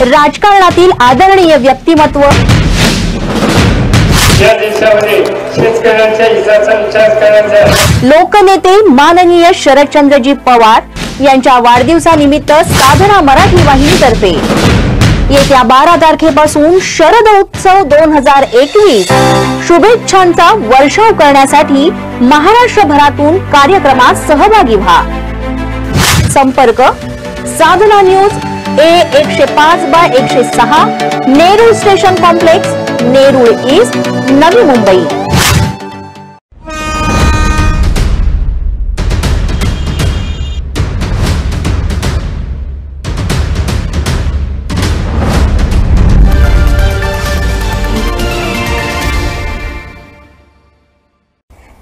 राजकारणातील आदरणीय व्यक्तिमत्व, या देशामध्ये शेतकऱ्यांच्या हिताचा विचार करण्याचा लोकनेते माननीय शरदचंद्रजी पवार यांच्या वाढदिवसानिमित्त साधना मराठी वाहिनीतर्फे येत्या 12 तारखेपासून शरद उत्सव 2021 शुभेच्छांचा वर्षाव करण्यासाठी महाराष्ट्रभरातून कार्यक्रमात सहभागी व्हा। संपर्क Sadhana news A105/106 Nerul station complex, Nerul east, Navi Mumbai.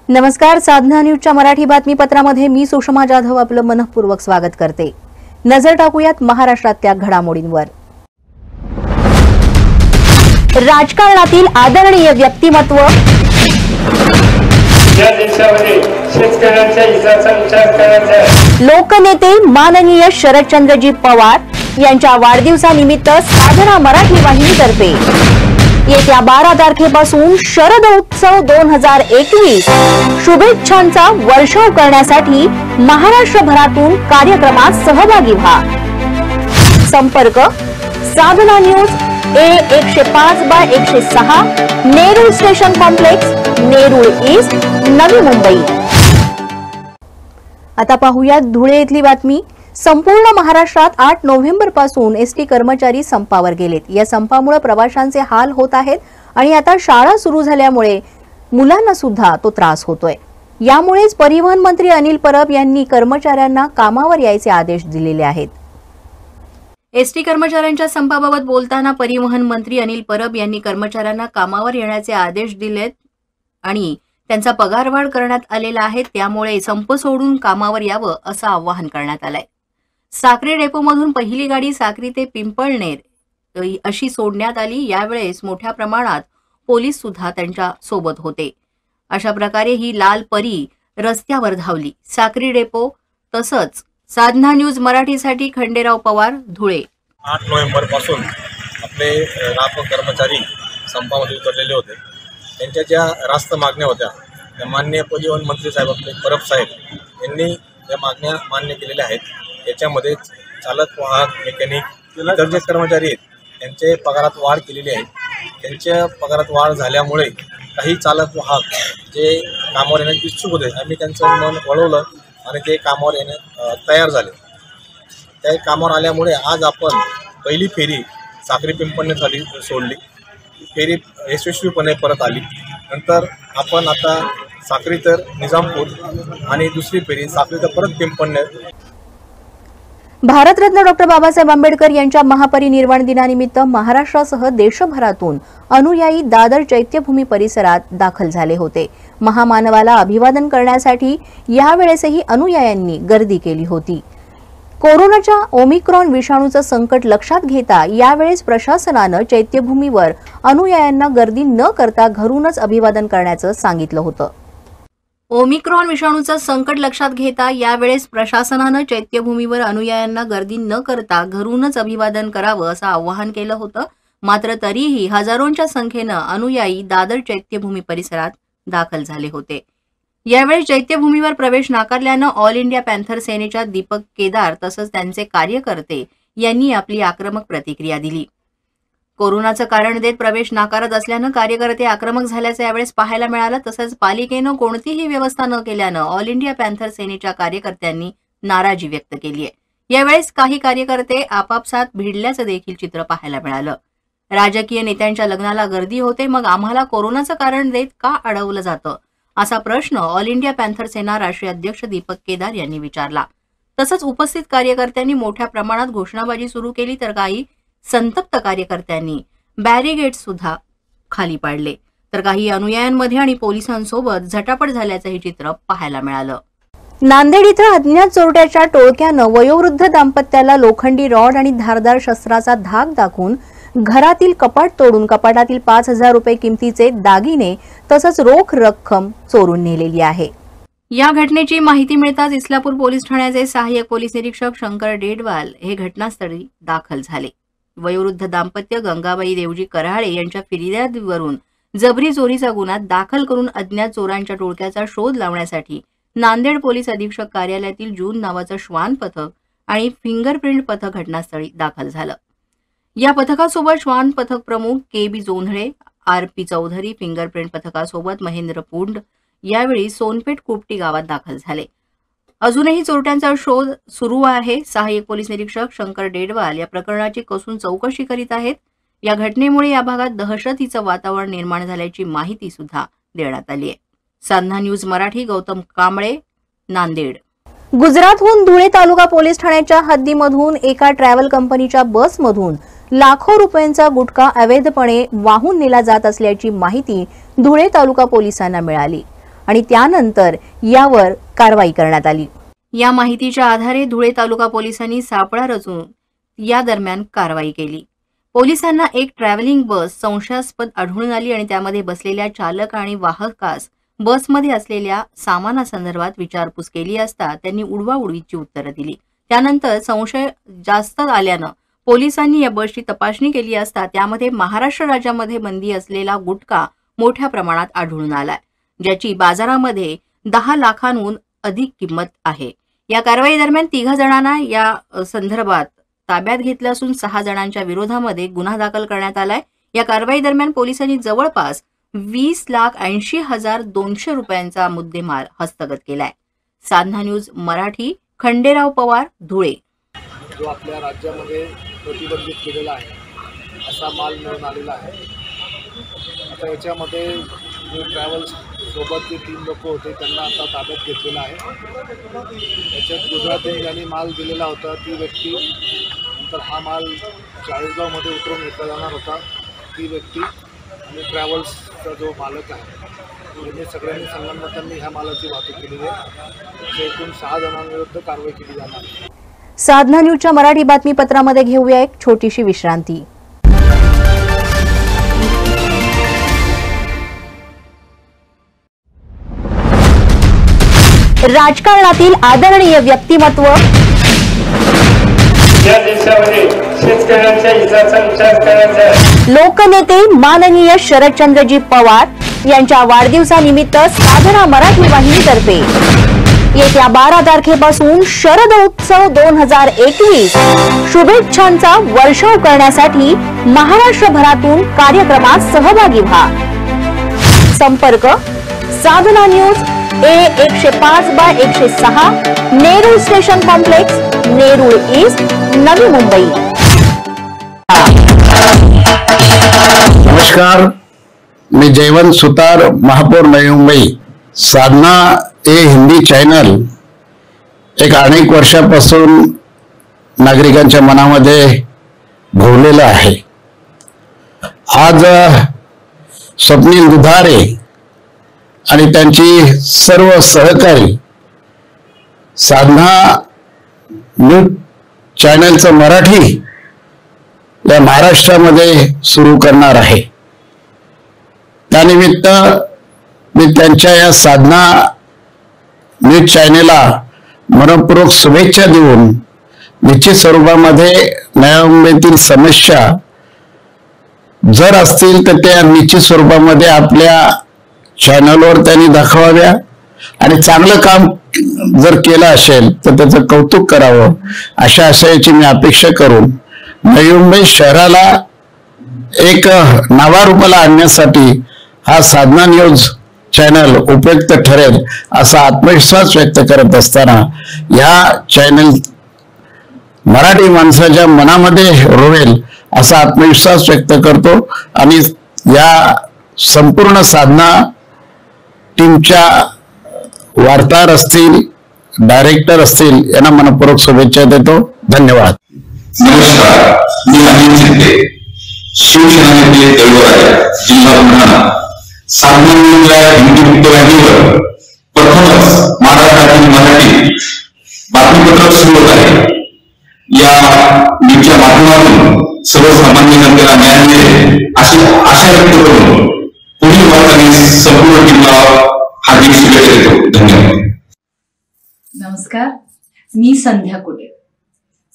नमस्कार, साधना न्यूजच्या मराठी बातमीपत्रामध्ये मी सुषमा जाधव आपलं मनःपूर्वक स्वागत करते। नजर टाकूयात महाराष्ट्रातल्या घडामोडींवर। राजकारणातील आदरणीय व्यक्तिमत्व, या देशामध्ये शेतकऱ्यांच्या हिताचा विचार करण्याचा लोकनेते माननीय शरदचंद्रजी पवार यांच्या वाढदिवसानिमित्त साधना मराठी वाहिनीतर्फे येत्या 12 तारखेपासून शरद उत्सव 2021 शुभेच्छांचा वर्षाव करण्यासाठी महाराष्ट्रभरातून कार्यक्रमात सहभागी व्हा। संपर्क Sadhana news A105/106 Nerul station complex, Nerul east, Navi Mumbai. आता पाहूयात धुळे येथली बातमी। संपूर्ण महाराष्ट्रात 8 नोव्हेंबर पासून एसटी कर्मचारी संपावर गेलेत। या संपामुळे प्रवाशांचे हाल होत आहेत आणि आता शाळा सुरू झाल्यामुळे मुलांना सुद्धा तो त्रास होतोय। यामुळेच परिवहन मंत्री अनिल परब यांनी कर्मचाऱ्यांना कामावर यायचे आदेश दिलेले आहेत। एसटी कर्मचाऱ्यांच्या संपाबाबत बोलताना परिवहन मंत्री अनिल परब यांनी कर्मचाऱ्यांना कामावर येण्याचे आदेश दिलेत आणि त्यांचा पगारवाढ करण्यात आलेला आहे, त्यामुळे संप सोडून कामावर यावं असं आवाहन करण्यात आलंय। साक्री डेपोमधून पहिली गाडी साक्री ते पिंपळनेर अशी सोडण्यात आली। यावेळेस मोठ्या प्रमाणात पोलीस सुद्धा त्यांच्या सोबत होते। अशा प्रकारे ही लाल परी रस्त्यावर धावली। साक्री डेपो तसंच साधना न्यूज मराठीसाठी खंडेराव पवार, धुळे। 8 नोव्हेंबर पासून आपले लाखो कर्मचारी संपामध्ये उतरलेले होते। त्यांच्या ज्या रास्त मागण्या होत्या त्या माननीय परिवहन मंत्री साहेब आपले परब साहेब यांनी या मागण्या मान्य केलेल्या आहेत। याच्यामध्ये चालक, वाहक, मेकॅनिक इतर जे कर्मचारी आहेत त्यांचे पगारात वाढ केलेली आहे। त्यांच्या पगारात वाढ झाल्यामुळे काही चालक, वाहक जे कामावर येण्यास इच्छुक होते, आम्ही त्यांचं मन वळवलं आणि ते कामावर येण्यास तयार झाले। त्या कामावर आल्यामुळे आज आपण पहिली फेरी साक्री पिंपळनेरसाठी सोडली। फेरी यशस्वीपणे परत आली। नंतर आपण आता साक्री तर निजामपूर आणि दुसरी फेरी साक्री तर परत पिंपळनेर। भारतरत्न डॉक्टर बाबासाहेब आंबेडकर यांच्या महापरिनिर्वाण दिनानिमित्त महाराष्ट्रासह देशभरातून अनुयायी दादर चैत्यभूमी परिसरात दाखल झाले होते। महामानवाला अभिवादन करण्यासाठी यावेळेसही अनुयायांनी गर्दी केली होती। कोरोनाच्या ओमिक्रॉन विषाणूचं संकट लक्षात घेता यावेळेस प्रशासनानं चैत्यभूमीवर अनुयायांना गर्दी न करता घरूनच अभिवादन करण्याचं सांगितलं होतं। ओमिक्रॉन विषाणूचं संकट लक्षात घेता यावेळेस प्रशासनानं चैत्यभूमीवर अनुयायांना गर्दी न करता घरूनच अभिवादन करावं असं आवाहन केलं होतं। मात्र तरीही हजारोंच्या संख्येनं अनुयायी दादर चैत्यभूमी परिसरात दाखल झाले होते। यावेळी चैत्यभूमीवर प्रवेश नाकारल्यानं ऑल इंडिया पॅन्थर सेनेच्या दीपक केदार तसंच त्यांचे कार्यकर्ते यांनी आपली आक्रमक प्रतिक्रिया दिली। कोरोनाचं कारण देत प्रवेश नाकारत असल्यानं कार्यकर्ते आक्रमक झाल्याचं यावेळेस पाहायला मिळालं। तसंच पालिकेनं कोणतीही व्यवस्था न केल्यानं ऑल इंडिया पॅन्थर सेनेच्या कार्यकर्त्यांनी नाराजी व्यक्त केली आहे। यावेळेस काही कार्यकर्ते आपापसात भिडल्याचं देखील चित्र पाहायला मिळालं। राजकीय नेत्यांच्या लग्नाला गर्दी होते, मग आम्हाला कोरोनाचं कारण देत का अडवलं जातं असा प्रश्न ऑल इंडिया पॅन्थर सेना राष्ट्रीय अध्यक्ष दीपक केदार यांनी विचारला। तसंच उपस्थित कार्यकर्त्यांनी मोठ्या प्रमाणात घोषणाबाजी सुरू केली, तर काही संतप्त कार्यकर्त्यांनी बॅरिगेड सुद्धा खाली पाडले, तर काही अनुयायांमध्ये आणि पोलिसांसोबत झटापट झाल्याचंही चित्र पाहायला मिळालं। नांदेड इथं अज्ञात चोरट्याच्या टोळक्यानं वयोवृद्ध दाम्पत्याला लोखंडी रॉड आणि धारदार शस्त्राचा धाक दाखवून घरातील कपाट तोडून कपाटातील 5,000 रुपये किमतीचे दागिने तसंच रोख रक्कम चोरून नेलेली आहे। या घटनेची माहिती मिळताच इस्लापूर पोलीस ठाण्याचे सहाय्यक पोलीस निरीक्षक शंकर डेडवाल हे घटनास्थळी दाखल झाले। वयोवृद्ध दाम्पत्य गंगाबाई देवजी कराळे यांच्या फिर्यादीवरून जबरी चोरीचा गुन्हा दाखल करून अज्ञात चोरांच्या टोळक्याचा शोध लावण्यासाठी नांदेड पोलीस अधीक्षक कार्यालयातील जून नावाचं श्वान पथक आणि फिंगरप्रिंट पथक घटनास्थळी दाखल झालं। या पथकासोबत श्वान पथक प्रमुख K B. Jondhale, R P. Chaudhari, fingerprint पथकासोबत महेंद्र पुंड यावेळी सोनपेठ कुपटी गावात दाखल झाले। अजूनही चोरट्यांचा शोध सुरू आहे। सहाय्यक पोलीस निरीक्षक शंकर डेडवाल या प्रकरणाची कसून चौकशी करीत आहेत। या घटनेमुळे या भागात दहशतीचं वातावरण निर्माण झाल्याची माहिती सुद्धा देण्यात आली आहे। साधना न्यूज मराठी, गौतम कांबळे, नांदेड। गुजरातहून धुळे तालुका पोलीस ठाण्याच्या हद्दीमधून एका ट्रॅव्हल कंपनीच्या बसमधून लाखो रुपयांचा गुटखा अवैधपणे वाहून नेला जात असल्याची माहिती धुळे तालुका पोलिसांना मिळाली आणि त्यानंतर यावर कारवाई करण्यात आली। या माहितीच्या आधारे धुळे तालुका पोलिसांनी सापळा रचून या दरम्यान कारवाई केली। पोलिसांना एक ट्रॅव्हलिंग बस संशयास्पद आढळून आली आणि त्यामध्ये बसलेल्या चालक आणि वाहकास बसमध्ये असलेल्या सामानासंदर्भात विचारपूस केली असता त्यांनी उडवाउडवीची उत्तरं दिली। त्यानंतर संशय जास्त आल्यानं पोलिसांनी या बसची तपासणी केली असता त्यामध्ये महाराष्ट्र राज्यामध्ये बंदी असलेला गुटखा मोठ्या प्रमाणात आढळून आलाय, ज्याची बाजारामध्ये 10 लाखांहून अधिक किंमत आहे। या कारवाई दरम्यान 3 जणांना या संदर्भात ताब्यात घेतलं असून 6 जणांच्या विरोधामध्ये गुन्हा दाखल करण्यात आलाय। या कारवाई दरम्यान पोलिसांनी जवळपास 20,80,200 रुपयांचा मुद्देमाल हस्तगत केलाय। साधना न्यूज मराठी, खंडेराव पवार, धुळे। जो आपल्या राज्यामध्ये प्रतिबंधित केलेला आहे असा माल मिळून आलेला आहे। आता याच्यामध्ये जे ट्रॅव्हल्स सोबत जे 3 लोक होते त्यांना आता ताब्यात घेतलेलं आहे। याच्यात गुजरातहून ज्यांनी माल दिलेला होता ती व्यक्ती, नंतर हा माल चाळीसगावमध्ये उतरून घेतला जाणार होता ती व्यक्ती आणि ट्रॅव्हल्सचा जो मालक आहे यांनी सगळ्यांनी संगनमतांनी ह्या मालाची वाहतूक केलेली आहे। एकूण 6 जणांविरुद्ध कारवाई केली जाणार आहे। साधना न्यूजच्या मराठी बातमीपत्रामध्ये घेऊया एक छोटीशी विश्रांती। राजकारणातील आदरणीय व्यक्तिमत्व, या देशामध्ये शेतकऱ्यांच्या हिताचा विचार करायचा लोकनेते माननीय शरदचंद्रजी पवार यांच्या वाढदिवसानिमित्त साधना मराठी वाहिनीतर्फे येत्या 12 तारखेपासून शरद उत्सव 2021 शुभेच्छांचा वर्षाव करण्यासाठी महाराष्ट्रभरातून कार्यक्रमात सहभागी व्हा। संपर्क Sadhana news A105/106 Nerul station complex, Nerul east, Navi Mumbai. नमस्कार, मी जयवंत सुतार, महापौर नवी मुंबई। साधना हिंदी चॅनल एक अनेक वर्षापासून नागरिकांच्या मनामध्ये भोवलेलं आहे। आज स्वप्नील दुधारे आणि त्यांची सर्व सहकारी साधना न्यूज चॅनलचं मराठी या महाराष्ट्रामध्ये सुरू करणार आहे। त्यानिमित्त मी त्यांच्या या साधना न्यूज चॅनलला मनपूर्वक शुभेच्छा देऊन निश्चित स्वरूपामध्ये नवी मुंबईतील समस्या जर असतील तर त्या निश्चित स्वरूपामध्ये आपल्या चॅनलवर त्यांनी दाखवाव्या आणि चांगलं काम जर केलं असेल तर त्याचं कौतुक करावं अशा आशयाची मी अपेक्षा करून नवी मुंबई शहराला एक नावारूपाला आणण्यासाठी हा साधना न्यूज चॅनल उपयुक्त ठरेल असा आत्मविश्वास व्यक्त करत असताना या चॅनल मराठी माणसाच्या मनामध्ये रोवेल असा आत्मविश्वास व्यक्त करतो आणि या संपूर्ण साधना टीमच्या वार्ताहर असतील, डायरेक्टर असतील यांना मनपूर्वक शुभेच्छा देतो। धन्यवाद। नमस्कार, मी अनिल चित्ते, शिवसेना नेते दळवराजा, जिल्हा बुलढाणा। साधना न्यूज या हिंदी वृत्तवाहिनीवर प्रथमच महाराष्ट्रातील मराठी बातमीपत्र सुरू होत आहे। या न्यूजच्या माध्यमातून सर्वसामान्य जनतेला न्याय मिळेल अशी आशा व्यक्त करून पुढील वाटचालीस संपूर्ण टीमला हार्दिक शुभेच्छा देतो। धन्यवाद। नमस्कार, मी संध्या कुटे।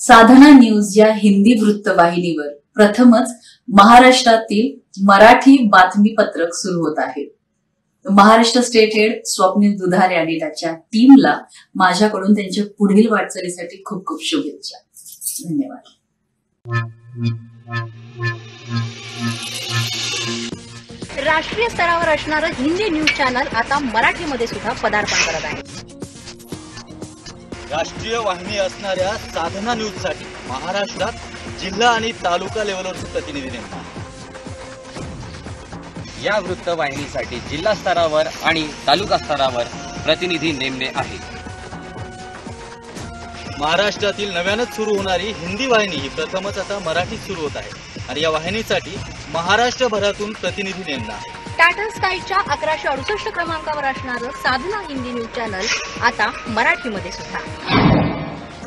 साधना न्यूज या हिंदी वृत्तवाहिनीवर प्रथमच महाराष्ट्रातील मराठी बातमीपत्रक सुरू होत आहे. महाराष्ट्र स्टेट हेड स्वप्नील दुधारे आणि त्याच्या टीमला माझ्याकडून त्यांच्या पुढील वाटचालीसाठी खूप खूप शुभेच्छा. धन्यवाद. राष्ट्रीय स्तरावर असणारं हिंदी न्यूज चॅनल आता मराठीमध्ये सुद्धा पदार्पण करत आहे. राष्ट्रीय वाहिनी असणाऱ्या साधना न्यूजसाठी महाराष्ट्रात जिल्हा आणि तालुका लेवलवरचे प्रतिनिधी नेमतात. या वृत्तवाहिनीसाठी जिल्हा स्तरावर आणि तालुका स्तरावर प्रतिनिधी नेमणे आहे. महाराष्ट्रातील नव्यानच सुरू होणारी हिंदी वाहिनी ही प्रथमच आता मराठीत सुरू होत आहे आणि या वाहिनीसाठी महाराष्ट्रभरातून प्रतिनिधी नेमला आहे. टाटा स्कायच्या 1168 क्रमांकावर असणारं साधना हिंदी न्यूज चॅनल आता मराठीमध्ये सुद्धा.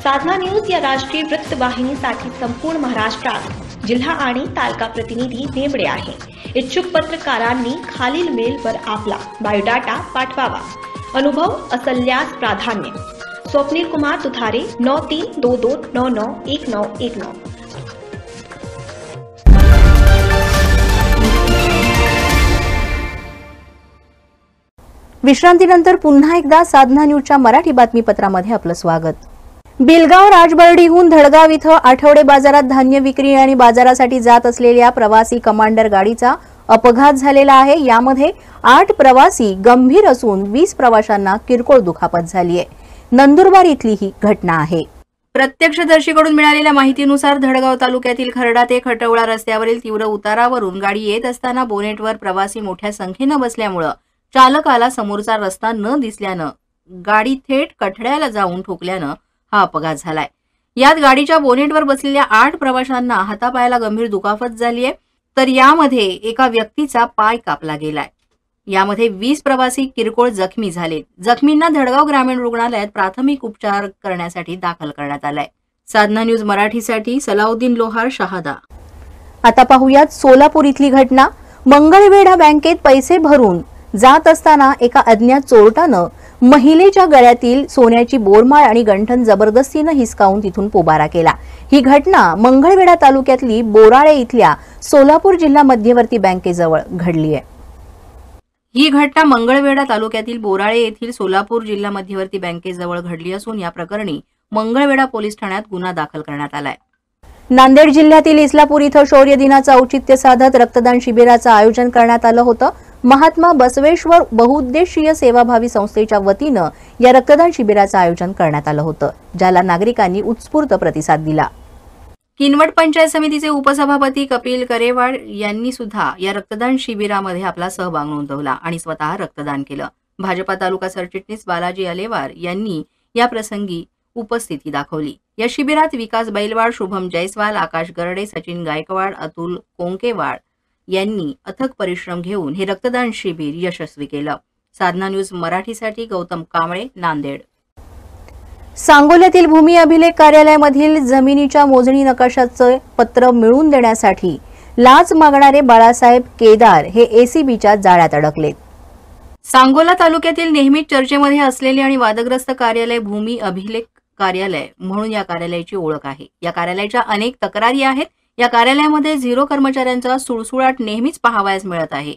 साधना न्यूज या राष्ट्रीय वृत्तवाहिनीसाठी संपूर्ण महाराष्ट्रात जिल्हा आणि तालुका प्रतिनिधी नेमले आहे. इच्छुक पत्रकारांनी खालील मेलवर आपला बायोडाटा पाठवावा. अनुभव असल्यास प्राधान्य. स्वप्नील कुमार दुधारे 9322991919. विश्रांतीनंतर पुन्हा एकदा साधना न्यूजच्या मराठी बातमीपत्रामध्ये आपलं स्वागत. बेलगाव राजबर्डीहून धडगाव इथं आठवडे बाजारात धान्य विक्री आणि बाजारासाठी जात असलेल्या प्रवासी कमांडर गाडीचा अपघात झालेला आहे. यामध्ये 8 प्रवासी गंभीर असून 20 प्रवाशांना किरकोळ दुखापत झाली आहे. नंदुरबार इथली ही घटना आहे. प्रत्यक्षदर्शीकडून मिळालेल्या माहितीनुसार धडगाव तालुक्यातील खर्डा ते खटवळा रस्त्यावरील तीव्र उतारावरून गाडी येत असताना बोनेटवर प्रवासी मोठ्या संख्येनं बसल्यामुळं चालकाला समोरचा रस्ता न दिसल्यानं गाडी थेट कठड्याला जाऊन ठोकल्यानं हा अपघात झालाय. यात गाडीच्या बोनेटवर बसलेल्या 8 प्रवाशांना हातापायाला गंभीर दुखापत झाली आहे, तर यामध्ये एका व्यक्तीचा पाय कापला गेलाय. यामध्ये 20 प्रवासी किरकोळ जखमी झालेत. जखमींना धडगाव ग्रामीण रुग्णालयात प्राथमिक उपचार करण्यासाठी दाखल करण्यात आलाय. साधना न्यूज मराठीसाठी सलाउद्दीन लोहार, शहादा. आता पाहूयात सोलापूर इथली घटना. मंगळवेढा बँकेत पैसे भरून जात असताना एका अज्ञात चोरटानं महिलेच्या गळ्यातील सोन्याची बोरमाळ आणि गंठण जबरदस्तीनं हिसकावून तिथून पोबारा केला. ही घटना मंगळवेढा तालुक्यातली बोराळे इथल्या सोलापूर जिल्हा मध्यवर्ती बँकेजवळ घडली आहे. ही घटना मंगळवेढा तालुक्यातील बोराळे येथील सोलापूर जिल्हा मध्यवर्ती बँकेजवळ घडली असून या प्रकरणी मंगळवेढा पोलीस ठाण्यात गुन्हा दाखल करण्यात आलाय. नांदेड जिल्ह्यातील इस्लापूर इथं शौर्य दिनाचं औचित्य साधत रक्तदान शिबिराचं आयोजन करण्यात आलं होतं. महात्मा बसवेश्वर बहुउद्देशीय सेवाभावी संस्थेच्या वतीनं या रक्तदान शिबिराचं आयोजन करण्यात आलं होतं, ज्याला नागरिकांनी उत्स्फूर्त प्रतिसाद दिला. किनवट पंचायत समितीचे उपसभापती कपिल करेवाड यांनी सुद्धा या रक्तदान शिबिरामध्ये आपला सहभाग नोंदवला आणि स्वतः रक्तदान केलं. भाजपा तालुका सरचिटणीस बालाजी अलेवार यांनी या प्रसंगी उपस्थिती दाखवली. या शिबिरात विकास बैलवाड, शुभम जयस्वाल, आकाश गरडे, सचिन गायकवाड, अतुल कोंकेवाड यांनी अथक परिश्रम घेऊन हे रक्तदान शिबिर यशस्वी केलं. साधना न्यूज मराठीसाठी गौतम कांबळे, नांदेड. सांगोल्यातील भूमी अभिलेख कार्यालयामधील जमिनीच्या मोजणी नकाशाचं पत्र मिळवून देण्यासाठी लाच मागणारे बाळासाहेब केदार हे एसीबीच्या जाळ्यात अडकलेत. सांगोला तालुक्यातील नेहमीच चर्चेमध्ये असलेले आणि वादग्रस्त कार्यालय भूमी अभिलेख कार्यालय म्हणून या कार्यालयाची ओळख आहे. या कार्यालयाच्या अनेक तक्रारी आहेत. या कार्यालयामध्ये 0 कर्मचाऱ्यांचा सुळसुळाट नेहमीच पाहावयास मिळत आहे.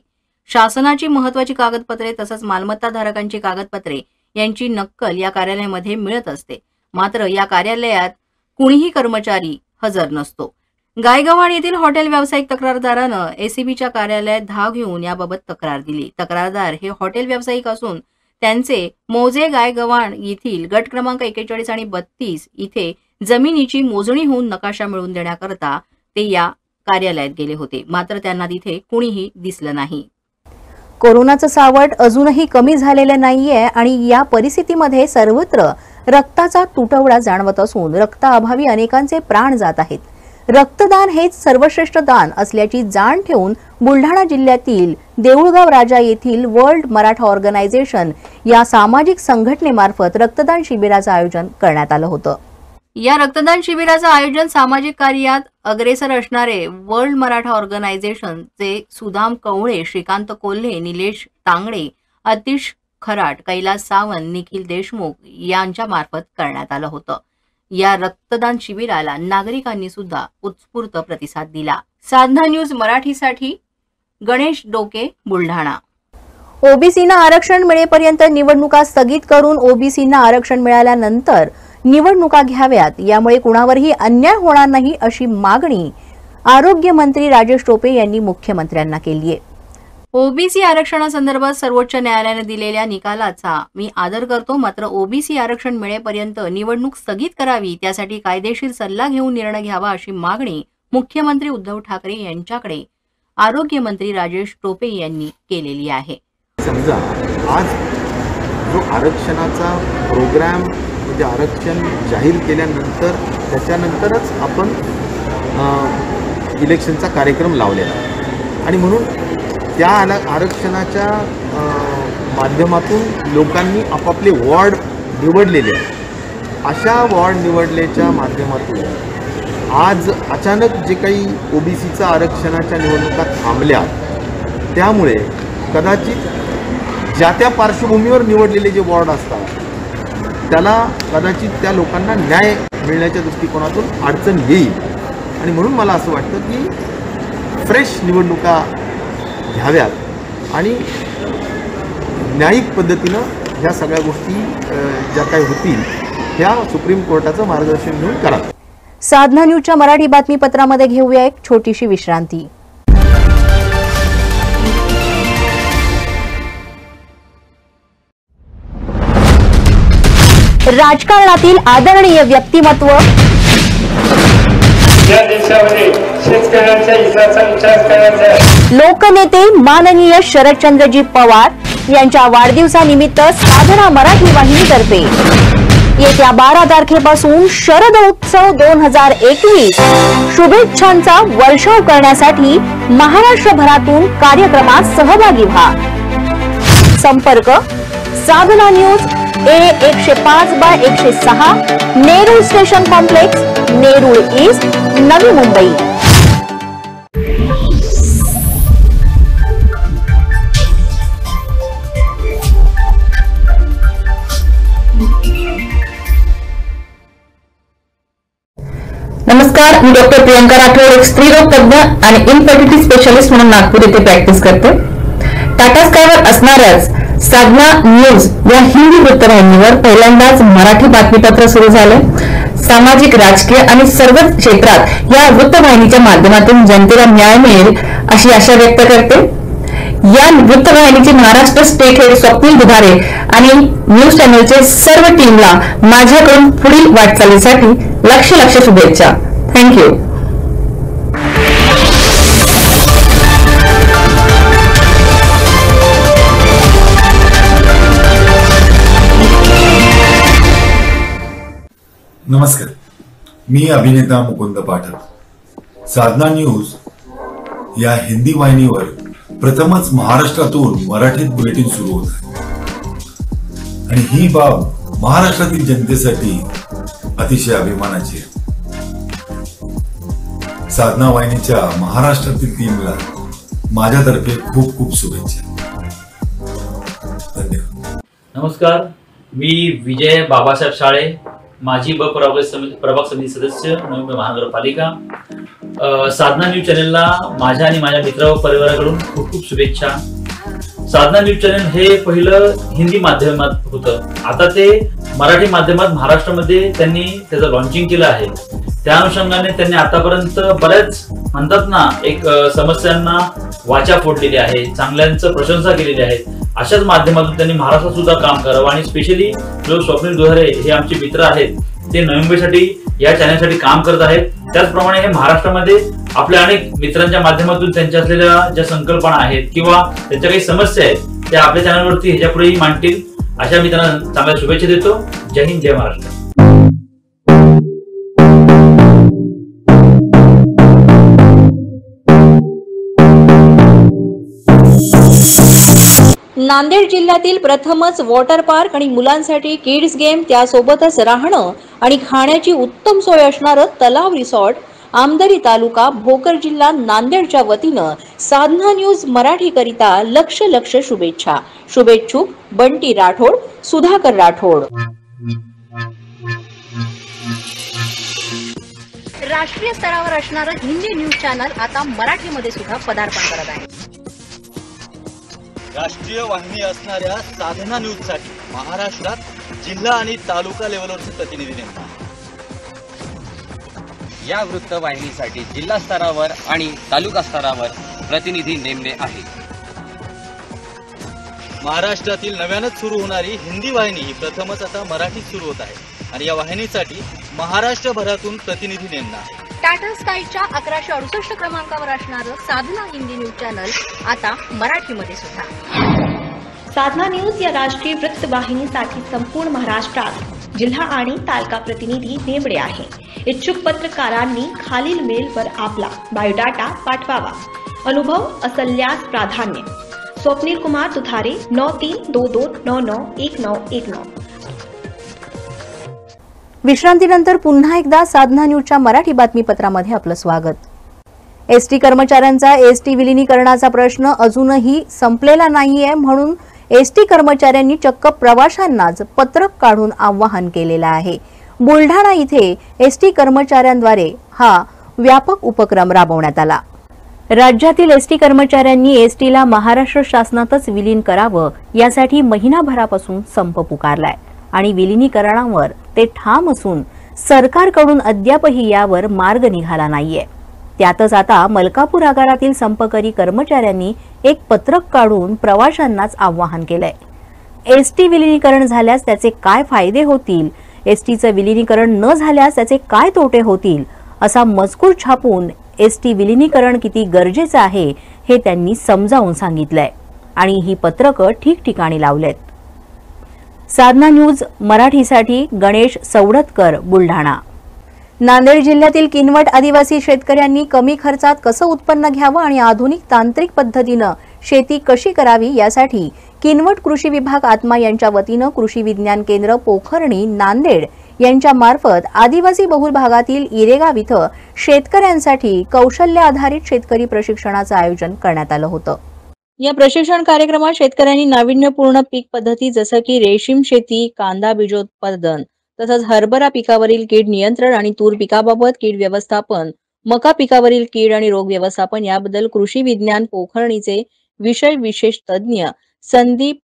शासनाची महत्वाची कागदपत्रे तसंच मालमत्ता धारकांची कागदपत्रे यांची नक्कल या कार्यालयामध्ये मिळत असते. मात्र या कार्यालयात कुणीही कर्मचारी हजर नसतो. गायगव्हाण येथील हॉटेल व्यावसायिक तक्रारदारानं एसीबीच्या कार्यालयात धाव घेऊन याबाबत तक्रार दिली. तक्रारदार हे हॉटेल व्यावसायिक असून त्यांचे मौजे गायगव्हाण येथील गट क्रमांक 41 आणि 32 इथे जमिनीची मोजणी होऊन नकाशा मिळवून देण्याकरता ते या कार्यालयात गेले होते. मात्र त्यांना तिथे कुणीही दिसलं नाही. कोरोनाचं सावट अजूनही कमी झालेलं नाहीये आणि या परिस्थितीमध्ये सर्वत्र रक्ताचा तुटवडा जाणवत असून रक्ताअभावी अनेकांचे प्राण जात आहेत. रक्तदान हेच सर्वश्रेष्ठ दान असल्याची जाण ठेवून बुलढाणा जिल्ह्यातील देऊळगाव राजा येथील वर्ल्ड मराठा ऑर्गनायझेशन या सामाजिक संघटनेमार्फत रक्तदान शिबिराचं आयोजन करण्यात आलं होतं. या रक्तदान शिबिराचं आयोजन सामाजिक कार्यात अग्रेसर असणारे वर्ल्ड मराठा ऑर्गनायझेशनचे सुदाम कवळे, श्रीकांत कोल्हे, निलेश तांगडे, अतिश खराट, कैलास सावंत, निखिल देशमुख यांच्या मार्फत करण्यात आलं होतं. या रक्तदान शिबिराला नागरिकांनी सुद्धा उत्स्फूर्त प्रतिसाद दिला. साधना न्यूज मराठीसाठी गणेश डोके, बुलढाणा. ओबीसींना आरक्षण मिळेपर्यंत निवडणुका स्थगित करून ओबीसींना आरक्षण मिळाल्यानंतर निवडणुका घ्याव्यात, यामुळे कुणावरही अन्याय होणार नाही अशी मागणी आरोग्यमंत्री राजेश टोपे यांनी मुख्यमंत्र्यांना केली आहे. ओबीसी आरक्षणासंदर्भात सर्वोच्च न्यायालयाने दिलेल्या निकालाचा मी आदर करतो, मात्र ओबीसी आरक्षण मिळेपर्यंत निवडणूक स्थगित करावी, त्यासाठी कायदेशीर सल्ला घेऊन निर्णय घ्यावा अशी मागणी मुख्यमंत्री उद्धव ठाकरे यांच्याकडे आरोग्यमंत्री राजेश टोपे यांनी केलेली आहे. समजा आज जो आरक्षणाचा प्रोग्राम म्हणजे आरक्षण जाहीर केल्यानंतर त्याच्यानंतरच आपण इलेक्शनचा कार्यक्रम लावलेला आणि म्हणून त्या आरक्षणाच्या माध्यमातून लोकांनी आपापले वॉर्ड निवडलेले आहेत. अशा वॉर्ड निवडल्याच्या माध्यमातून आज अचानक जे काही ओबीसीचा आरक्षणाच्या निवडणुका थांबल्या, त्यामुळे कदाचित ज्या त्या पार्श्वभूमीवर निवडलेले जे वॉर्ड असतात त्याला कदाचित त्या लोकांना न्याय मिळण्याच्या दृष्टिकोनातून अडचण येईल आणि म्हणून मला असं वाटतं की फ्रेश निवडणुका घ्याव्यात आणि न्यायिक पद्धतीनं ह्या सगळ्या गोष्टी ज्या काही होतील ह्या सुप्रीम कोर्टाचं मार्गदर्शन घेऊन करावं. साधना न्यूजच्या मराठी बातमीपत्रामध्ये घेऊया एक छोटीशी विश्रांती. राजकारणातील आदरणीय व्यक्तिमत्व, या देशामध्ये शेतकऱ्यांच्या हिताचा विचार करण्याचा लोकनेते माननीय शरदचंद्रजी पवार यांच्या वाढदिवसानिमित्त साधना मराठी वाहिनीतर्फे येत्या 12 तारखेपासून शरद उत्सव 2021 शुभेच्छांचा वर्षाव करण्यासाठी महाराष्ट्रभरातून कार्यक्रमात सहभागी व्हा. संपर्क Sadhana news A105/106 Nerul station complex, Nerul east, Navi Mumbai. नमस्कार, मी डॉक्टर प्रियंका राठोड, एक स्त्रीरोग तज्ञ आणि इन्फर्टिलिटी स्पेशालिस्ट म्हणून नागपूर येथे प्रॅक्टिस करते. टाटा स्कायवर असणाऱ्याच साधना न्यूज या हिंदी वृत्तवाहिनीवर पहिल्यांदाच मराठी बातमीपत्र सुरू झाले. सामाजिक, राजकीय आणि सर्वच क्षेत्रात या वृत्तवाहिनीच्या माध्यमातून जनतेला न्याय मिळेल अशी आशा व्यक्त करते. या वृत्तवाहिनीचे महाराष्ट्र स्टेट हेड स्वप्नील दुधारे आणि न्यूज चॅनलचे सर्व टीमला माझ्याकडून पुढील वाटचालीसाठी लक्ष शुभेच्छा. थँक्यू. नमस्कार, मी अभिनेता मुकुंद पाठक. साधना न्यूज या हिंदी वाहिनीवर प्रथमच महाराष्ट्रातून मराठीत बुलेटिन सुरू होत आहे आणि ही बाब महाराष्ट्रातील जनतेसाठी अतिशय अभिमानाची आहे. साधना वाहिनीच्या महाराष्ट्रातील टीमला माझ्यातर्फे खूप खूप शुभेच्छा. धन्यवाद. नमस्कार, मी विजय बाबासाहेब शाळे, माजी प्रभाग समिती सदस्य, नवी मुंबई महानगरपालिका. साधना न्यूज चॅनलला माझ्या आणि माझ्या मित्र व परिवाराकडून खूप खूप शुभेच्छा. साधना न्यूज चॅनल हे पहिलं हिंदी माध्यमात होतं, आता ते मराठी माध्यमात महाराष्ट्रामध्ये त्यांनी त्याचं लॉन्चिंग केलं आहे. त्या अनुषंगाने त्यांनी आतापर्यंत बऱ्याच म्हणतात ना एक समस्यांना वाचा फोडलेली आहे, चांगल्यांचं प्रशंसा केलेली आहे. अशाच माध्यमातून त्यांनी महाराष्ट्रात सुद्धा काम करावं आणि स्पेशली जो स्वप्नील दुधारे हे आमचे मित्र आहेत ते नवी मुंबईसाठी या चॅनलसाठी काम करत आहेत. त्याचप्रमाणे हे महाराष्ट्रामध्ये आपल्या अनेक मित्रांच्या माध्यमातून त्यांच्या असलेल्या ज्या संकल्पना आहेत किंवा त्यांच्या काही समस्या आहेत त्या आपल्या चॅनलवरती ह्याच्यापुढेही मांडतील. अशा मित्रांना चांगल्या शुभेच्छा देतो. जय हिंद, जय महाराष्ट्र. नांदेड जिल्ह्यातील प्रथमच वॉटर पार्क आणि मुलांसाठी किड्स गेम, त्यासोबतच राहणं आणि खाण्याची उत्तम सोय असणारं तलाव रिसॉर्ट, आमदरी तालुका भोकर जिल्हा नांदेडच्या वतीनं साधना न्यूज मराठी करिता लक्ष शुभेच्छा. शुभेच्छुक बंटी राठोड, सुधाकर राठोड. राष्ट्रीय स्तरावर असणारं हिंदी न्यूज चॅनल आता मराठीमध्ये सुद्धा पदार्पण करत आहे. राष्ट्रीय वाहिनी असणाऱ्या साधना न्यूजसाठी महाराष्ट्रात जिल्हा आणि तालुका लेव्हलवरचे प्रतिनिधी नेमतात. या वृत्तवाहिनीसाठी जिल्हा स्तरावर आणि तालुका स्तरावर प्रतिनिधी नेमणे आहे. महाराष्ट्रातील नव्यानच सुरू होणारी हिंदी वाहिनी ही प्रथमच आता मराठीत सुरू होत आहे आणि या वाहिनीसाठी महाराष्ट्रभरातून प्रतिनिधी नेमणं आहे. टाटा स्कायच्या 1168 क्रमांकावर असणारं साधना हिंदी न्यूज चॅनल आता मराठीमध्ये सुद्धा. साधना न्यूज या राष्ट्रीय वृत्तवाहिनीसाठी संपूर्ण महाराष्ट्रात जिल्हा आणि तालुका प्रतिनिधी नेमले आहे. इच्छुक पत्रकारांनी खालील मेलवर आपला बायोडाटा पाठवावा. अनुभव असल्यास प्राधान्य. स्वप्नील कुमार दुधारे 9322991919. विश्रांतीनंतर पुन्हा एकदा साधना न्यूजच्या मराठी बातमीपत्रामध्ये आपलं स्वागत. एसटी कर्मचाऱ्यांचा एसटी विलिनीकरणाचा प्रश्न अजूनही संपलेला नाहीये, म्हणून एसटी कर्मचाऱ्यांनी चक्क प्रवाशांनाच पत्रक काढून आवाहन केलेलं आहे. बुलढाणा इथे एसटी कर्मचाऱ्यांद्वारे हा व्यापक उपक्रम राबवण्यात आला. राज्यातील एसटी कर्मचाऱ्यांनी एसटीला महाराष्ट्र शासनातच विलीन करावं यासाठी महिनाभरापासून संप पुकारलाय आणि विलिनीकरणावर ते ठाम असून सरकारकडून अद्यापही यावर मार्ग निघाला नाहीये. त्यातच आता मलकापूर आगारातील संपकरी कर्मचाऱ्यांनी एक पत्रक काढून प्रवाशांनाच आवाहन केलंय. एसटी विलिनीकरण झाल्यास त्याचे काय फायदे होतील, एसटीचं विलिनीकरण न झाल्यास त्याचे काय तोटे होतील, असा मजकूर छापून एसटी विलिनीकरण किती गरजेचं आहे हे त्यांनी समजावून सांगितलंय आणि ही पत्रकं ठिकठिकाणी लावलेत. साधना न्यूज मराठीसाठी गणेश सवडतकर, बुलढाणा. नांदेड जिल्ह्यातील किनवट आदिवासी शेतकऱ्यांनी कमी खर्चात कसं उत्पन्न घ्यावं आणि आधुनिक तांत्रिक पद्धतीनं शेती कशी करावी यासाठी किनवट कृषी विभाग आत्मा यांच्या वतीनं कृषी विज्ञान केंद्र पोखर्णी नांदेड यांच्या मार्फत आदिवासी बहुल भागातील इरेगाव इथं शेतकऱ्यांसाठी कौशल्य आधारित शेतकरी प्रशिक्षणाचं आयोजन करण्यात आलं होतं. या प्रशिक्षण कार्यक्रमात शेतकऱ्यांनी नाविन्यपूर्ण पीक पद्धती जसं की रेशीम शेती, कांदा बीजोत्पादन तसंच हरभरा पिकावरील कीड नियंत्रण आणि तूर पिकाबाबत कीड व्यवस्थापन, मका पिकावरील कीड आणि रोग व्यवस्थापन याबद्दल कृषी विज्ञान पोखरणीचे विषय विशेष तज्ज्ञ संदीप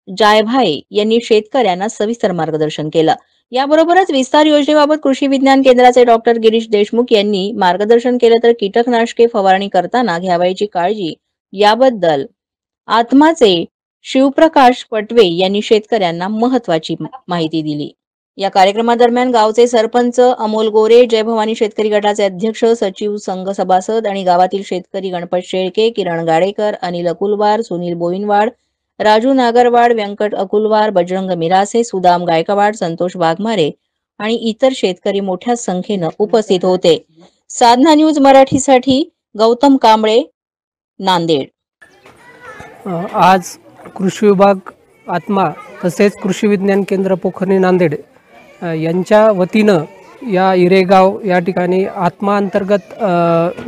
जायभाई यांनी शेतकऱ्यांना सविस्तर मार्गदर्शन केलं. याबरोबरच विस्तार योजनेबाबत कृषी विज्ञान केंद्राचे डॉक्टर गिरीश देशमुख यांनी मार्गदर्शन केलं. तर कीटकनाशके फवारणी करताना घ्यावयाची काळजी याबद्दल आत्माचे शिवप्रकाश पटवे यांनी शेतकऱ्यांना महत्वाची माहिती दिली. या कार्यक्रमादरम्यान गावचे सरपंच अमोल गोरे, जय भवानी शेतकरी गटाचे अध्यक्ष, सचिव, संघ सभासद आणि गावातील शेतकरी गणपत शेळके, किरण गाडेकर, अनिल अकुलवार, सुनील बोईनवाड, राजू नागरवाड, व्यंकट अकुलवार, बजरंग मिरासे, सुदाम गायकवाड, संतोष वाघमारे आणि इतर शेतकरी मोठ्या संख्येनं उपस्थित होते. साधना न्यूज मराठीसाठी गौतम कांबळे, नांदेड. आज कृषी विभाग आत्मा तसेच कृषी विज्ञान केंद्र पोखर्णी नांदेड यांच्या वतीनं या इरेगाव या ठिकाणी आत्मा अंतर्गत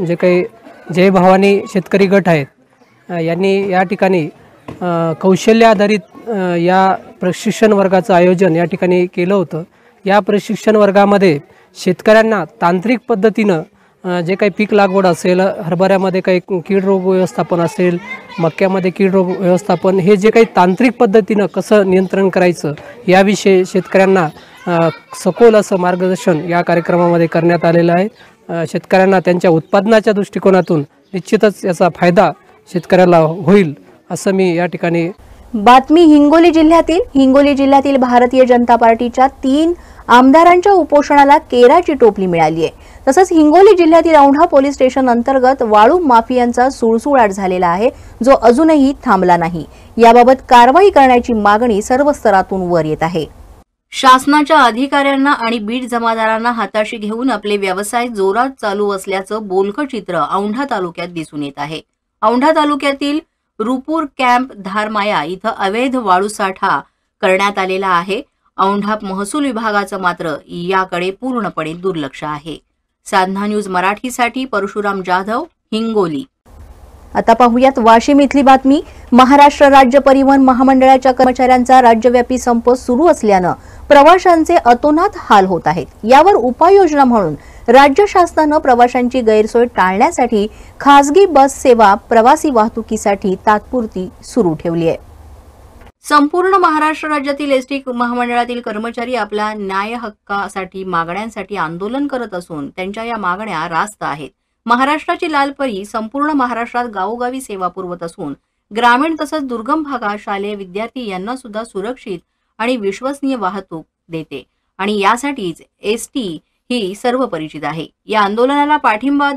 जे काही जय भवानी शेतकरी गट आहेत यांनी या ठिकाणी कौशल्य आधारित या प्रशिक्षण वर्गाचं आयोजन या ठिकाणी केलं होतं. या प्रशिक्षण वर्गामध्ये शेतकऱ्यांना तांत्रिक पद्धतीनं जे काही पीक लागवड असेल, हरभऱ्यामध्ये काही कीड रोग व्यवस्थापन असेल, मक्यामध्ये कीड रोग व्यवस्थापन, हे जे काही तांत्रिक पद्धतीनं कसं नियंत्रण करायचं याविषयी शेतकऱ्यांना सखोल असं मार्गदर्शन या कार्यक्रमामध्ये करण्यात आलेलं आहे. शेतकऱ्यांना त्यांच्या उत्पादनाच्या दृष्टिकोनातून निश्चितच याचा फायदा शेतकऱ्याला होईल असं मी या ठिकाणी. बातमी हिंगोली जिल्ह्यातील भारतीय जनता पार्टीच्या 3 आमदारांच्या उपोषणाला केराची टोपली मिळाली आहे. तसंच हिंगोली जिल्ह्यातील औंढा पोलीस स्टेशन अंतर्गत वाळू माफियांचा सुळसुळाट झालेला आहे, जो अजूनही थांबला नाही. याबाबत कारवाई करण्याची मागणी सर्व स्तरातून वर येत आहे. शासनाच्या अधिकाऱ्यांना आणि बीड जमादारांना हाताशी घेऊन आपले व्यवसाय जोरात चालू असल्याचं बोलकं चित्र औंढा तालुक्यात दिसून येत आहे. औंढा तालुक्यातील रुपूर कॅम्प धारमाया इथं अवैध वाळूसाठा करण्यात आलेला आहे. औंढा महसूल विभागाचं मात्र याकडे पूर्णपणे दुर्लक्ष आहे. साधना न्यूज मराठीसाठी परशुराम जाधव, हिंगोली. आता पाहूयात वाशिम इथली बातमी. महाराष्ट्र राज्य परिवहन महामंडळाच्या कर्मचाऱ्यांचा राज्यव्यापी संप सुरू असल्यानं प्रवाशांचे अतोनात हाल होत आहेत. यावर उपाययोजना म्हणून राज्य शासनानं प्रवाशांची गैरसोय टाळण्यासाठी खासगी बस सेवा प्रवासी वाहतुकीसाठी तात्पुरती सुरू ठेवली आहे. संपूर्ण महाराष्ट्र राज्यातील एसटी महामंडळातील कर्मचारी आपल्या न्याय हक्कासाठी मागण्यांसाठी आंदोलन करत असून त्यांच्या या मागण्या रास्त आहेत. महाराष्ट्राची लालपरी संपूर्ण महाराष्ट्रात गावोगावी सेवा पुरवत असून ग्रामीण तसंच दुर्गम भागात शालेय विद्यार्थी यांना सुद्धा सुरक्षित आणि विश्वसनीय वाहतूक देते आणि यासाठीच एसटी ही सर्व परिचित आहे. या आंदोलनाला पाठिंबा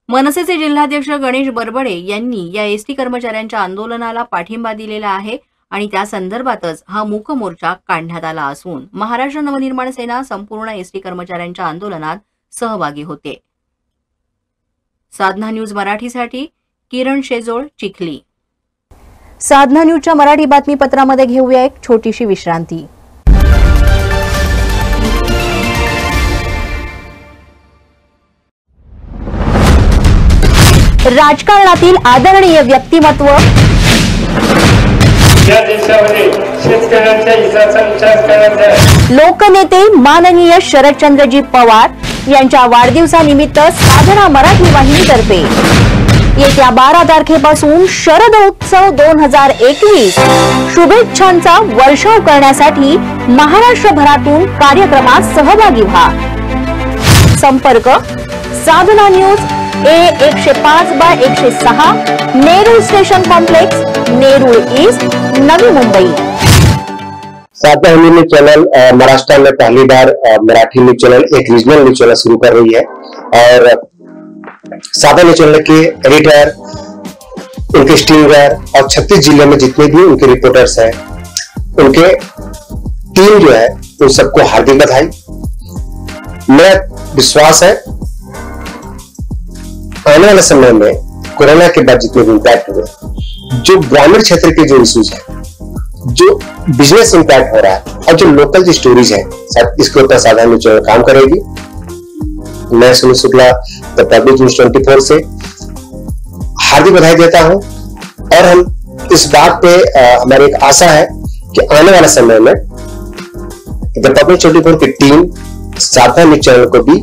मनसेचे जिल्हाध्यक्ष गणेश बरबडे यांनी या एसटी कर्मचाऱ्यांच्या आंदोलनाला पाठिंबा दिलेला आहे आणि त्या संदर्भातच हा मूक मोर्चा काढण्यात आला असून महाराष्ट्र नवनिर्माण सेना संपूर्ण एसटी कर्मचाऱ्यांच्या आंदोलनात सहभागी होते. साधना न्यूज मराठीसाठी किरण शेजोळ, चिखली. साधना न्यूजच्या मराठी बातमीपत्रामध्ये घेऊया एक छोटीशी विश्रांती. राजकारणातील आदरणीय व्यक्तिमत्व, या देशामध्ये शेतकऱ्यांच्या हिताचा विचार करणारे लोकनेते माननीय शरदचंद्रजी पवार यांच्या वाढदिवसानिमित्त साधना मराठी वाहिनीतर्फे येत्या 12 तारखेपासून शरद उत्सव 2021 शुभेच्छांचा वर्षाव करण्यासाठी महाराष्ट्रभरातून कार्यक्रमात सहभागी व्हा. संपर्क Sadhana news A105/106 Nerul station complex, Nerul east, Navi Mumbai. Sadhana news channel Maharashtra में पहली बार मराठी न्यूज चैनल एक रीजनल न्यूज चैनल शुरू कर रही है और साधना न्यूज चैनल के एडिटर, उनके स्टिंगर और 36 जिले में जितने भी उनके रिपोर्टर्स हैं, उनके टीम जो है उन सबको हार्दिक बधाई. मेरा विश्वास है आने वाले समय में कोरोना के बाद जितने भी इम्पैक्ट हुए, जो ग्रामीण क्षेत्र के जो इश्यूज है, जो बिजनेस इम्पैक्ट हो रहा है और जो लोकल जो स्टोरीज है, इसके ऊपर साधना न्यूज चैनल काम करेगी. मैं Sunil Shukla the public news 24 से हार्दिक बधाई देता हूं और हम इस बात पे हमारी एक आशा है कि आने वाले समय में द पब्लिक 24 की टीम साधना न्यूज चैनल को भी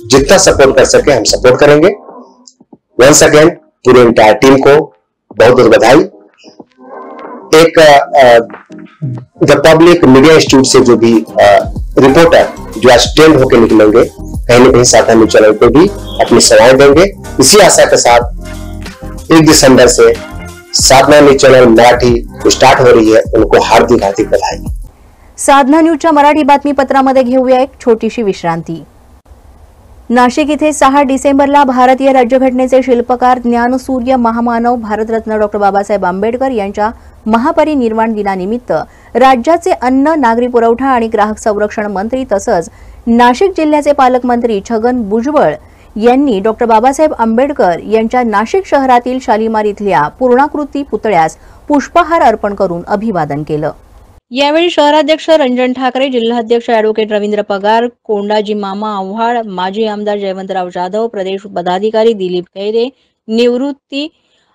जितना सपोर्ट कर सके हम सपोर्ट करेंगे. वंस अगेन पूरे एंटायर टीम को बहुत बहुत बधाई. एक द पब्लिक मीडिया इंस्टीट्यूट से जो भी रिपोर्टर जो आज ट्रेंड होकर निकलेंगे, कहीं न कहीं साधना न्यूज चैनल को भी अपनी सेवाएं देंगे. इसी आशा के साथ 1 दिसंबर से साधना न्यूज चैनल मराठी स्टार्ट हो रही है. उनको हार्दिक हार्दिक बधाई. साधना न्यूजच्या मराठी बातमीपत्रामध्ये घेऊया एक छोटीशी विश्रांती. नाशिक इथे 6 डिसेंबरला भारतीय राज्यघटनेचे शिल्पकार ज्ञानसूर्य महामानव भारतरत्न डॉ. बाबासाहेब आंबेडकर यांच्या महापरिनिर्वाण दिनानिमित्त राज्याचे अन्न, नागरी पुरवठा आणि ग्राहक संरक्षण मंत्री तसंच नाशिक जिल्ह्याचे पालकमंत्री छगन भुजबळ यांनी डॉ. बाबासाहेब आंबेडकर यांच्या नाशिक शहरातील शालिमार इथल्या पूर्णाकृती पुतळ्यास पुष्पहार अर्पण करून अभिवादन केलं. यावेळी शहराध्यक्ष रंजन ठाकरे, जिल्हाध्यक्ष ॲडव्होकेट रवींद्र पगार, कोंडाजी मामा आव्हाड, माजी आमदार जयवंतराव जाधव, प्रदेश पदाधिकारी दिलीप खैरे, निवृत्ती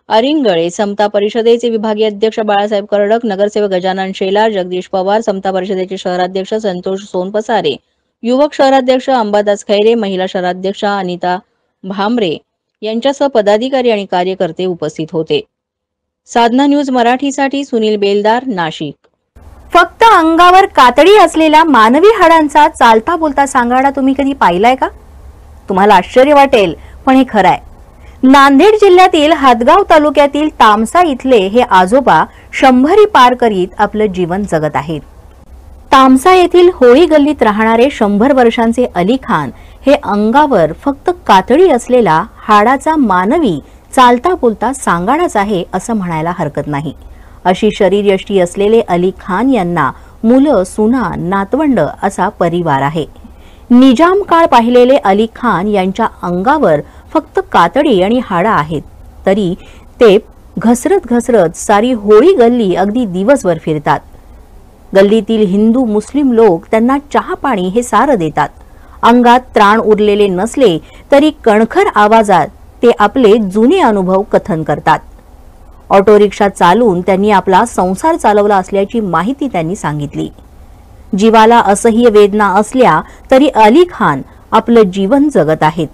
अरिंगळे, समता परिषदेचे विभागीय अध्यक्ष बाळासाहेब कर्डक, नगरसेवक गजानन शेलार, जगदीश पवार, समता परिषदेचे शहराध्यक्ष संतोष सोनपसारे, युवक शहराध्यक्ष अंबादास खैरे, महिला शहराध्यक्ष अनिता भामरे यांच्यासह पदाधिकारी आणि कार्यकर्ते उपस्थित होते. साधना न्यूज मराठीसाठी सुनील बेलदार, नाशिक. फक्त अंगावर कातडी असलेला मानवी हाडांचा चालता बोलता सांगाडा तुम्ही कधी पाहिलाय का? तुम्हाला आश्चर्य वाटेल, पण हे खरं आहे. नांदेड जिल्ह्यातील हातगाव तालुक्यातील तामसा इथले हे आजोबा 100 पार करीत आपलं जीवन जगत आहेत. तामसा येथील होळी गल्लीत राहणारे 100 वर्षांचे अली खान हे अंगावर फक्त कातडी असलेला हाडाचा मानवी चालता बोलता सांगाडाच आहे असं म्हणायला हरकत नाही. अशी शरीरयष्टी असलेले अली खान यांना मुलं, सुना, नातवंड असा परिवार आहे. निजाम काळ पाहिलेले अली खान यांच्या अंगावर फक्त कातडी आणि हाडा आहेत, तरी ते घसरत घसरत सारी होळी गल्ली अगदी दिवसभर फिरतात. गल्लीतील हिंदू मुस्लिम लोक त्यांना चहा पाणी हे सारं देतात. अंगात त्राण उरलेले नसले तरी कणखर आवाजात ते आपले जुने अनुभव कथन करतात. ऑटो रिक्षा चालून त्यांनी आपला संसार चालवला असल्याची माहिती त्यांनी सांगितली. जीवाला असह्य वेदना असल्या तरी अली खान आपलं जीवन जगत आहेत.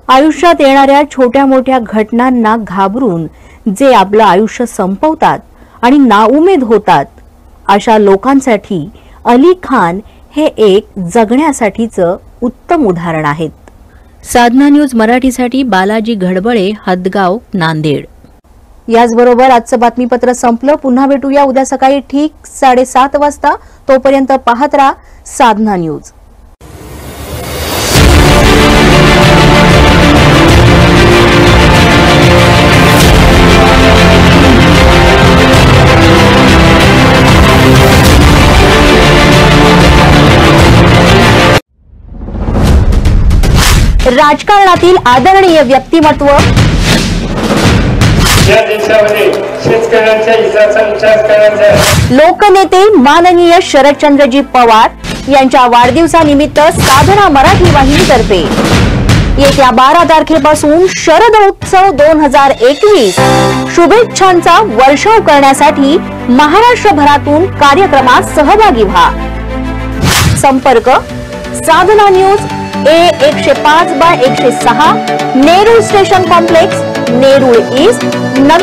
आयुष्यात येणाऱ्या छोट्या मोठ्या घटनांना घाबरून जे आपलं आयुष्य संपवतात आणि नाउमेद होतात, अशा लोकांसाठी अली खान हे एक जगण्यासाठीचं उत्तम उदाहरण आहेत. साधना न्यूज मराठीसाठी बालाजी घडबळे, हदगाव, नांदेड. याचबरोबर आजचं बातमीपत्र संपलं. पुन्हा भेटूया उद्या सकाळी ठीक 7:30 वाजता. तोपर्यंत पाहत राहा साधना न्यूज. राजकारणातील आदरणीय व्यक्तिमत्व, या देशामध्ये शेतकऱ्यांच्या हिताचा विचार करणारे लोकनेते माननीय शरदचंद्रजी पवार यांच्या वाढदिवसानिमित्त साधना मराठी वाहिनीतर्फे येत्या 12 तारखेपासून शरद उत्सव 2021 शुभेच्छांचा वर्षाव करण्यासाठी महाराष्ट्रभरातून कार्यक्रमात सहभागी व्हा. संपर्क Sadhana news A105/106 Nerul station complex, Nerul east, नवी